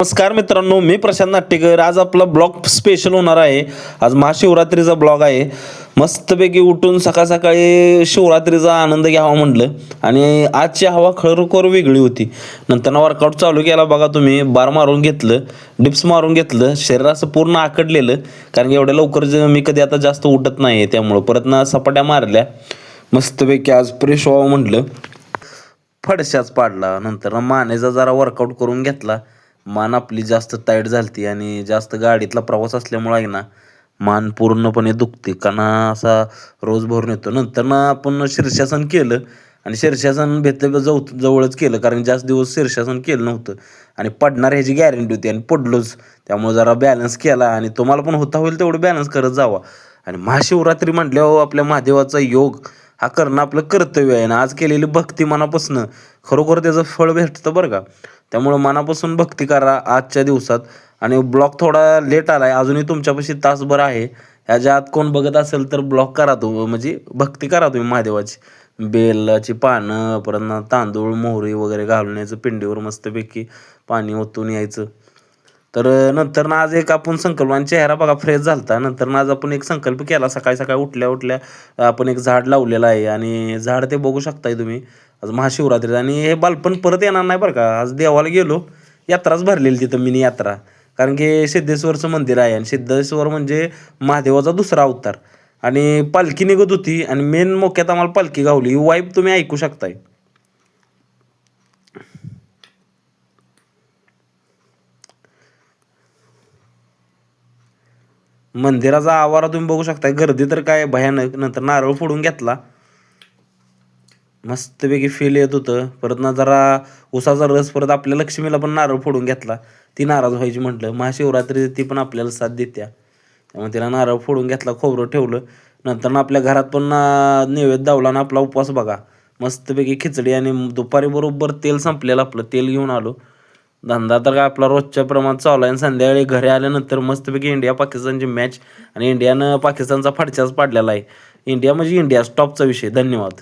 नमस्कार मित्रांनो, मी प्रशांत नाट्यकर. आज आपला ब्लॉग स्पेशल होणार आहे. आज महाशिवरात्रीचा ब्लॉग आहे. मस्तपैकी उठून सकाळ सकाळी शिवरात्रीचा आनंद घ्यावा म्हटलं आणि आजची हवा खरोखर वेगळी होती. नंतर वर्कआउट चालू केला बघा. तुम्ही बार मारून घेतलं, डिप्स मारून घेतलं, शरीर असं पूर्ण आखडलेलं, कारण की एवढ्या लवकर मी कधी आता जास्त उठत नाही, त्यामुळं परत ना सपाट्या मारल्या. मस्तपैकी आज फ्रेश व्हावं म्हटलं, फडशाच पाडला. नंतर मानेचा जरा वर्कआउट करून घेतला. मान आपली जास्त टाईट झालती आणि जास्त गाडीतला प्रवास असल्यामुळे आहे ना, मान पूर्णपणे दुखते, कणा असा रोज भरून येतो. नंतर ना आपण शीर्षासन केलं आणि शीर्षासन जवळच केलं, कारण जास्त दिवस शीर्षासन केलं नव्हतं आणि पडणार ह्याची गॅरंटी होती आणि पडलोच. त्यामुळे जरा बॅलन्स केला आणि तुम्हाला पण होता होईल तेवढं बॅलन्स करत जावा. आणि महाशिवरात्री म्हटल्यावर आपल्या महादेवाचा योग हा करणं आपलं कर्तव्य आहे ना. आज केलेली भक्ती मनापासून खरोखर त्याचं फळ भेटतं बरं का. त्यामुळं मनापासून भक्ती करा आजच्या दिवसात. आणि ब्लॉग थोडा लेट आला आहे, अजूनही तुमच्यापाशी तासभर आहे. ह्याच्या आत कोण बघत असेल तर ब्लॉग करा, म्हणजे भक्ती करा तुम्ही महादेवाची. बेलाची पानं, परत तांदूळ मोहरी वगैरे घालून यायचं, पिंडीवर मस्तपैकी पाणी ओतून यायचं. तर नंतर ना आज एक आपण संकल्प, आणि चेहरा बघा फ्रेश झालता. नंतर ना आज आपण एक संकल्प केला. सकाळी सकाळी उठल्या उठल्या आपण एक झाड लावलेलं आहे आणि झाड ते बघू शकताय तुम्ही. आज महाशिवरात्री आणि हे बालपण परत येणार नाही बरं का. आज देवाला गेलो, यात्राच भरलेली तिथं, मिनी यात्रा. कारण की सिद्धेश्वरचं मंदिर आहे आणि सिद्धेश्वर म्हणजे महादेवाचा दुसरा अवतार. आणि पालखी निघत होती आणि मेन मोक्यात आम्हाला पालखी गावली. ही वाईब तुम्ही ऐकू शकताय. मंदिराचा आवारा तुम्ही बघू शकताय. गर्दी तर काय भयानक. नंतर नारळ फोडून घेतला, मस्तपैकी फील येत होतं. परत ना जरा उसाचा रस, परत आपल्या लक्ष्मीला पण नारळ फोडून घेतला. ती नाराज व्हायची म्हटलं, महाशिवरात्री ती पण आपल्याला साथ देत्या, त्यामुळे तिला नारळ फोडून घेतला, खोबरं ठेवलं. नंतर ना आपल्या घरात पण नैवेद्य दावला ना आपला उपवास बघा. मस्तपैकी खिचडी आणि दुपारी बरोबर तेल संपलेलं, आपलं तेल घेऊन आलो. धंदा तर काय आपला रोजच्या प्रमाणात चालू आहे. आणि संध्याकाळी घरी आल्यानंतर मस्तपैकी इंडिया पाकिस्तानची मॅच, आणि इंडियानं पाकिस्तानचा फडशाच पाडलेला आहे. इंडिया म्हणजे इंडिया, स्टॉपचा विषय. धन्यवाद.